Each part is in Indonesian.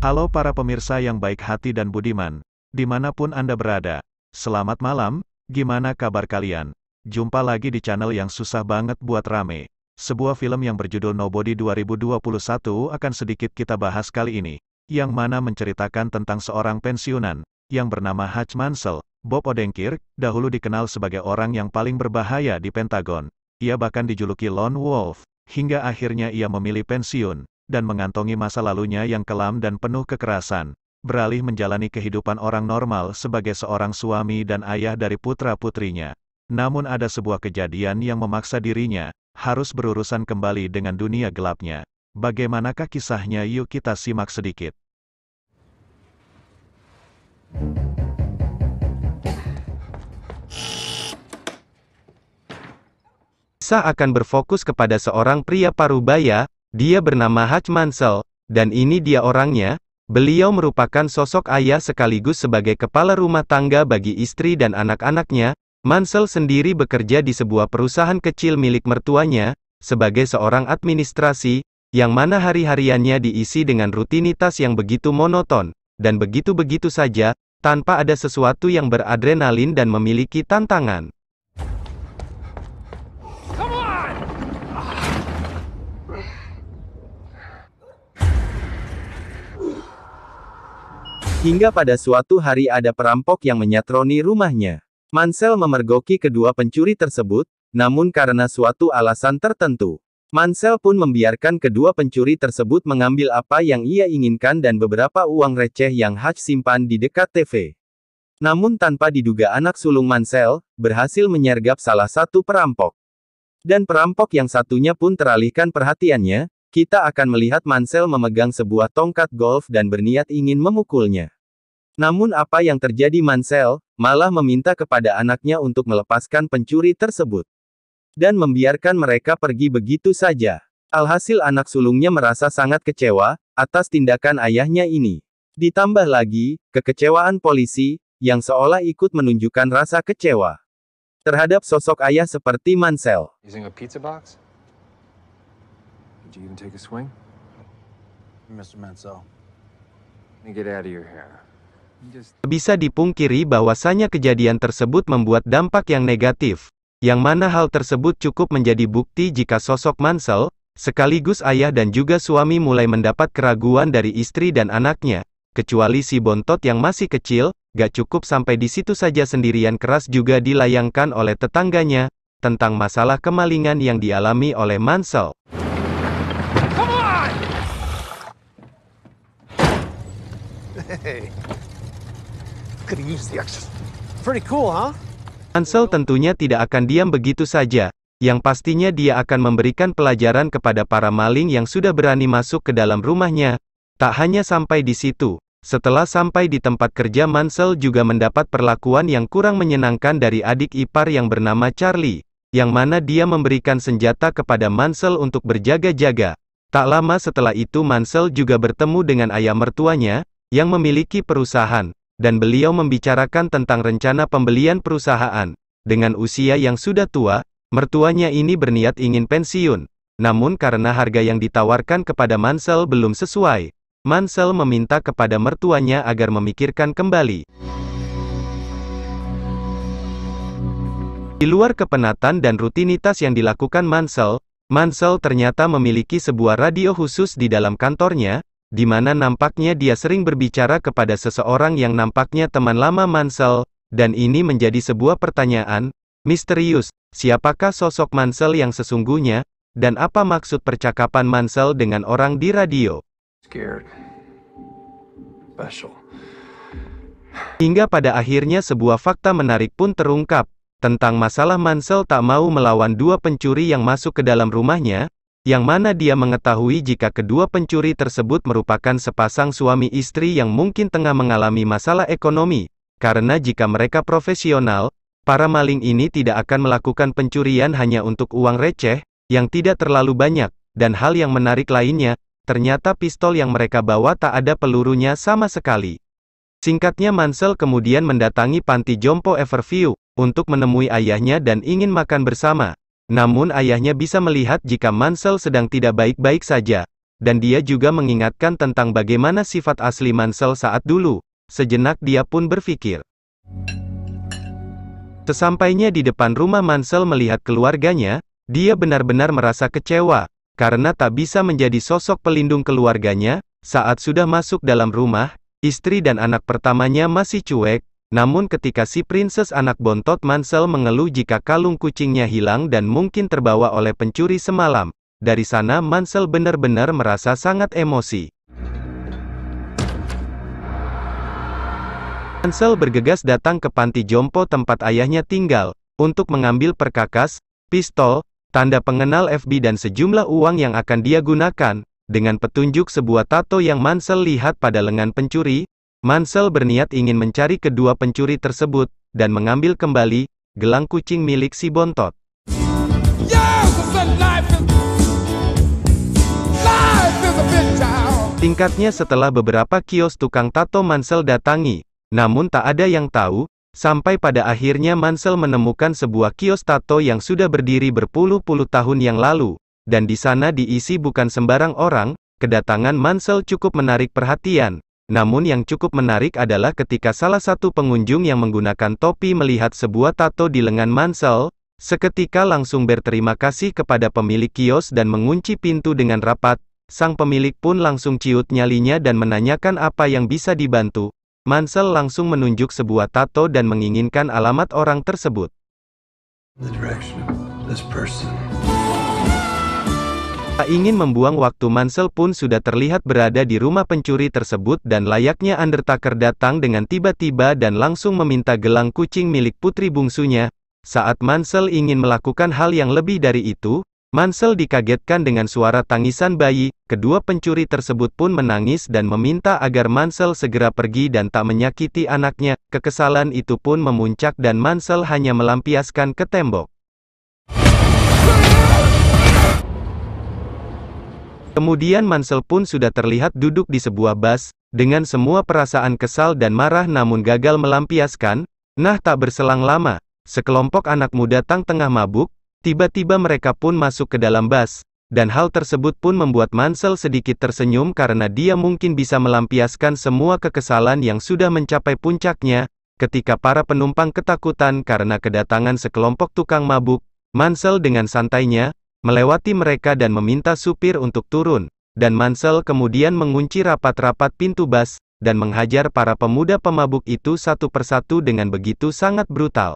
Halo para pemirsa yang baik hati dan budiman, dimanapun Anda berada. Selamat malam, gimana kabar kalian? Jumpa lagi di channel yang susah banget buat rame. Sebuah film yang berjudul Nobody 2021 akan sedikit kita bahas kali ini, yang mana menceritakan tentang seorang pensiunan, yang bernama Hutch Mansell. Bob Odenkirk, dahulu dikenal sebagai orang yang paling berbahaya di Pentagon. Ia bahkan dijuluki Lone Wolf, hingga akhirnya ia memilih pensiun dan mengantongi masa lalunya yang kelam dan penuh kekerasan, beralih menjalani kehidupan orang normal sebagai seorang suami dan ayah dari putra-putrinya. Namun ada sebuah kejadian yang memaksa dirinya harus berurusan kembali dengan dunia gelapnya. Bagaimanakah kisahnya? Yuk kita simak sedikit. Kisah akan berfokus kepada seorang pria parubaya. Dia bernama Hutch Mansell, dan ini dia orangnya. Beliau merupakan sosok ayah sekaligus sebagai kepala rumah tangga bagi istri dan anak-anaknya. Mansell sendiri bekerja di sebuah perusahaan kecil milik mertuanya, sebagai seorang administrasi, yang mana hari-hariannya diisi dengan rutinitas yang begitu monoton, dan begitu-begitu saja, tanpa ada sesuatu yang beradrenalin dan memiliki tantangan. Hingga pada suatu hari ada perampok yang menyatroni rumahnya. Mansell memergoki kedua pencuri tersebut, namun karena suatu alasan tertentu, Mansell pun membiarkan kedua pencuri tersebut mengambil apa yang ia inginkan dan beberapa uang receh yang Hutch simpan di dekat TV. Namun tanpa diduga anak sulung Mansell berhasil menyergap salah satu perampok. Dan perampok yang satunya pun teralihkan perhatiannya. Kita akan melihat Mansell memegang sebuah tongkat golf dan berniat ingin memukulnya. Namun apa yang terjadi? Mansell malah meminta kepada anaknya untuk melepaskan pencuri tersebut dan membiarkan mereka pergi begitu saja. Alhasil anak sulungnya merasa sangat kecewa atas tindakan ayahnya ini. Ditambah lagi, kekecewaan polisi, yang seolah ikut menunjukkan rasa kecewa terhadap sosok ayah seperti Mansell. Using a pizza box? Did you even take a swing? Mr. Mansell. Let me get out of your hair. Bisa dipungkiri bahwasanya kejadian tersebut membuat dampak yang negatif, yang mana hal tersebut cukup menjadi bukti jika sosok Mansell, sekaligus ayah dan juga suami mulai mendapat keraguan dari istri dan anaknya, kecuali si bontot yang masih kecil. Gak cukup sampai di situ saja, sendirian keras juga dilayangkan oleh tetangganya, tentang masalah kemalingan yang dialami oleh Mansell. Hey. Could use the extras. Pretty cool, huh? Mansell tentunya tidak akan diam begitu saja. Yang pastinya dia akan memberikan pelajaran kepada para maling yang sudah berani masuk ke dalam rumahnya. Tak hanya sampai di situ. Setelah sampai di tempat kerja, Mansell juga mendapat perlakuan yang kurang menyenangkan dari adik ipar yang bernama Charlie, yang mana dia memberikan senjata kepada Mansell untuk berjaga-jaga. Tak lama setelah itu Mansell juga bertemu dengan ayah mertuanya, yang memiliki perusahaan, dan beliau membicarakan tentang rencana pembelian perusahaan. Dengan usia yang sudah tua, mertuanya ini berniat ingin pensiun. Namun karena harga yang ditawarkan kepada Mansell belum sesuai, Mansell meminta kepada mertuanya agar memikirkan kembali. Di luar kepenatan dan rutinitas yang dilakukan Mansell, Mansell ternyata memiliki sebuah radio khusus di dalam kantornya, di mana nampaknya dia sering berbicara kepada seseorang yang nampaknya teman lama Mansell, dan ini menjadi sebuah pertanyaan misterius. Siapakah sosok Mansell yang sesungguhnya, dan apa maksud percakapan Mansell dengan orang di radio? Scared. Special. Hingga pada akhirnya sebuah fakta menarik pun terungkap, tentang masalah Mansell tak mau melawan dua pencuri yang masuk ke dalam rumahnya, yang mana dia mengetahui jika kedua pencuri tersebut merupakan sepasang suami istri yang mungkin tengah mengalami masalah ekonomi, karena jika mereka profesional, para maling ini tidak akan melakukan pencurian hanya untuk uang receh, yang tidak terlalu banyak, dan hal yang menarik lainnya, ternyata pistol yang mereka bawa tak ada pelurunya sama sekali. Singkatnya Mansell kemudian mendatangi panti jompo Everview, untuk menemui ayahnya dan ingin makan bersama. Namun ayahnya bisa melihat jika Mansell sedang tidak baik-baik saja, dan dia juga mengingatkan tentang bagaimana sifat asli Mansell saat dulu. Sejenak dia pun berpikir. Sesampainya di depan rumah Mansell melihat keluarganya, dia benar-benar merasa kecewa, karena tak bisa menjadi sosok pelindung keluarganya. Saat sudah masuk dalam rumah, istri dan anak pertamanya masih cuek, namun ketika si princess anak bontot Mansell mengeluh jika kalung kucingnya hilang dan mungkin terbawa oleh pencuri semalam, dari sana Mansell benar-benar merasa sangat emosi. Mansell bergegas datang ke panti jompo tempat ayahnya tinggal, untuk mengambil perkakas, pistol, tanda pengenal FBI dan sejumlah uang yang akan dia gunakan. Dengan petunjuk sebuah tato yang Mansell lihat pada lengan pencuri, Mansell berniat ingin mencari kedua pencuri tersebut, dan mengambil kembali gelang kucing milik si bontot. Tingkatnya setelah beberapa kios tukang tato Mansell datangi, namun tak ada yang tahu, sampai pada akhirnya Mansell menemukan sebuah kios tato yang sudah berdiri berpuluh-puluh tahun yang lalu, dan di sana diisi bukan sembarang orang. Kedatangan Mansell cukup menarik perhatian, namun yang cukup menarik adalah ketika salah satu pengunjung yang menggunakan topi melihat sebuah tato di lengan Mansell, seketika langsung berterima kasih kepada pemilik kios dan mengunci pintu dengan rapat. Sang pemilik pun langsung ciut nyalinya dan menanyakan apa yang bisa dibantu. Mansell langsung menunjuk sebuah tato dan menginginkan alamat orang tersebut. Tak ingin membuang waktu, Mansell pun sudah terlihat berada di rumah pencuri tersebut dan layaknya Undertaker datang dengan tiba-tiba dan langsung meminta gelang kucing milik putri bungsunya. Saat Mansell ingin melakukan hal yang lebih dari itu, Mansell dikagetkan dengan suara tangisan bayi. Kedua pencuri tersebut pun menangis dan meminta agar Mansell segera pergi dan tak menyakiti anaknya. Kekesalan itu pun memuncak dan Mansell hanya melampiaskan ke tembok. Kemudian Mansell pun sudah terlihat duduk di sebuah bus, dengan semua perasaan kesal dan marah namun gagal melampiaskan. Nah, tak berselang lama, sekelompok anak muda tengah mabuk, tiba-tiba mereka pun masuk ke dalam bus, dan hal tersebut pun membuat Mansell sedikit tersenyum karena dia mungkin bisa melampiaskan semua kekesalan yang sudah mencapai puncaknya. Ketika para penumpang ketakutan karena kedatangan sekelompok tukang mabuk, Mansell dengan santainya melewati mereka dan meminta supir untuk turun, dan Mansell kemudian mengunci rapat-rapat pintu bus, dan menghajar para pemuda pemabuk itu satu persatu dengan begitu sangat brutal.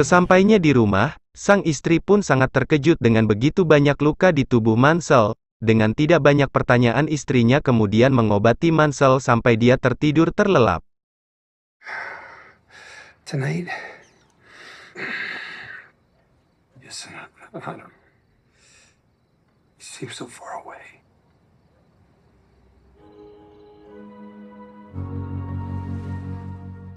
Sesampainya di rumah, sang istri pun sangat terkejut dengan begitu banyak luka di tubuh Mansell. Dengan tidak banyak pertanyaan istrinya kemudian mengobati Mansell sampai dia tertidur terlelap. Tonight. Yes, I don't. You seem so far away.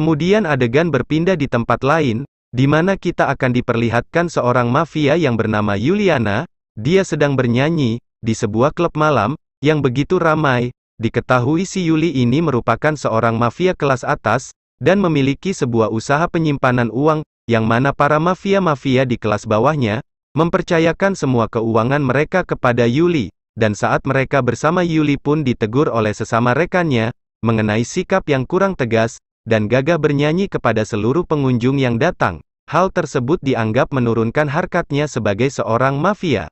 Kemudian adegan berpindah di tempat lain, di mana kita akan diperlihatkan seorang mafia yang bernama Juliana. Dia sedang bernyanyi di sebuah klub malam yang begitu ramai. Diketahui si Yuli ini merupakan seorang mafia kelas atas dan memiliki sebuah usaha penyimpanan uang, yang mana para mafia-mafia di kelas bawahnya mempercayakan semua keuangan mereka kepada Yuli. Dan saat mereka bersama Yuli pun ditegur oleh sesama rekannya mengenai sikap yang kurang tegas dan gagah bernyanyi kepada seluruh pengunjung yang datang. Hal tersebut dianggap menurunkan harkatnya sebagai seorang mafia.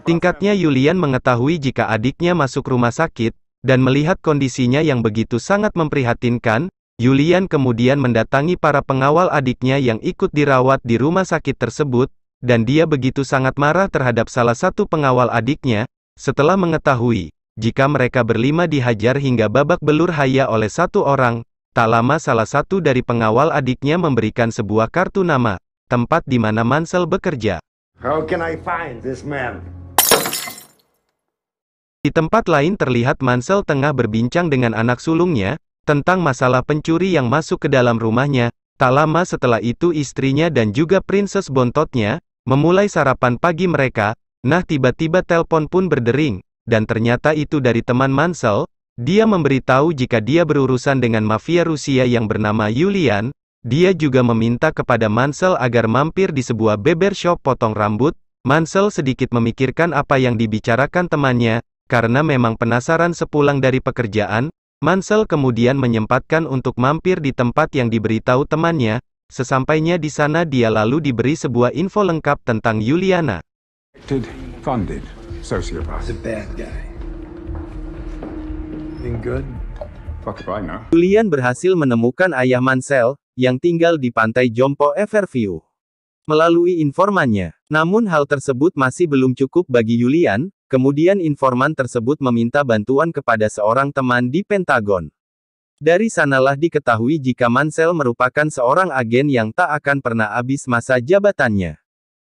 Tingkatnya Julian mengetahui jika adiknya masuk rumah sakit, dan melihat kondisinya yang begitu sangat memprihatinkan, Julian kemudian mendatangi para pengawal adiknya yang ikut dirawat di rumah sakit tersebut, dan dia begitu sangat marah terhadap salah satu pengawal adiknya, setelah mengetahui, jika mereka berlima dihajar hingga babak belur haya oleh satu orang. Tak lama salah satu dari pengawal adiknya memberikan sebuah kartu nama, tempat di mana Mansell bekerja. How can I find this man? Di tempat lain terlihat Mansell tengah berbincang dengan anak sulungnya, tentang masalah pencuri yang masuk ke dalam rumahnya. Tak lama setelah itu istrinya dan juga Princess Bontotnya, memulai sarapan pagi mereka. Nah tiba-tiba telepon pun berdering, dan ternyata itu dari teman Mansell. Dia memberitahu jika dia berurusan dengan mafia Rusia yang bernama Yulian. Dia juga meminta kepada Mansell agar mampir di sebuah barber shop potong rambut. Mansell sedikit memikirkan apa yang dibicarakan temannya, karena memang penasaran sepulang dari pekerjaan. Mansell kemudian menyempatkan untuk mampir di tempat yang diberitahu temannya. Sesampainya di sana dia lalu diberi sebuah info lengkap tentang Yuliana. Funded sociopath. He's a bad guy. Anything good? Fuck if I know. Yulian berhasil menemukan ayah Mansell, yang tinggal di pantai Jompo Everview. Melalui informannya. Namun hal tersebut masih belum cukup bagi Yulian, kemudian informan tersebut meminta bantuan kepada seorang teman di Pentagon. Dari sanalah diketahui jika Mansell merupakan seorang agen yang tak akan pernah habis masa jabatannya.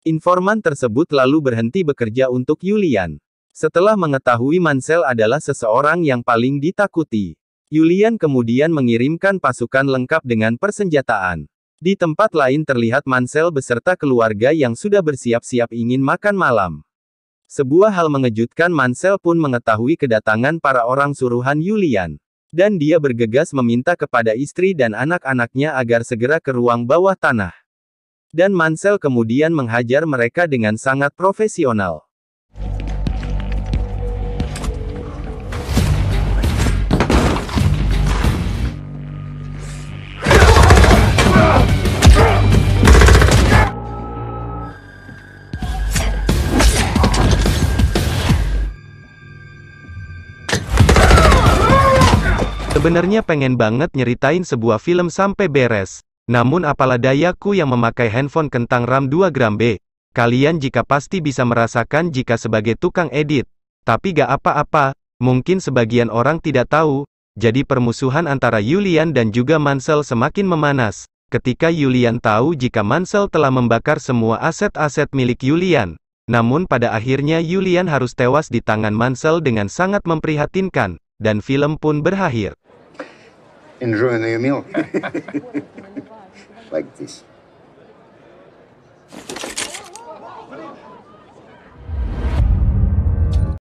Informan tersebut lalu berhenti bekerja untuk Yulian. Setelah mengetahui Mansell adalah seseorang yang paling ditakuti, Yulian kemudian mengirimkan pasukan lengkap dengan persenjataan. Di tempat lain terlihat Mansell beserta keluarga yang sudah bersiap-siap ingin makan malam. Sebuah hal mengejutkan, Mansell pun mengetahui kedatangan para orang suruhan Yulian. Dan dia bergegas meminta kepada istri dan anak-anaknya agar segera ke ruang bawah tanah. Dan Mansell kemudian menghajar mereka dengan sangat profesional. Sebenarnya pengen banget nyeritain sebuah film sampai beres. Namun apalah dayaku yang memakai handphone kentang RAM 2 gram B. Kalian jika pasti bisa merasakan jika sebagai tukang edit. Tapi gak apa-apa, mungkin sebagian orang tidak tahu. Jadi permusuhan antara Yulian dan juga Mansell semakin memanas. Ketika Yulian tahu jika Mansell telah membakar semua aset-aset milik Yulian. Namun pada akhirnya Yulian harus tewas di tangan Mansell dengan sangat memprihatinkan. Dan film pun berakhir. Enjoying your meal? Like this.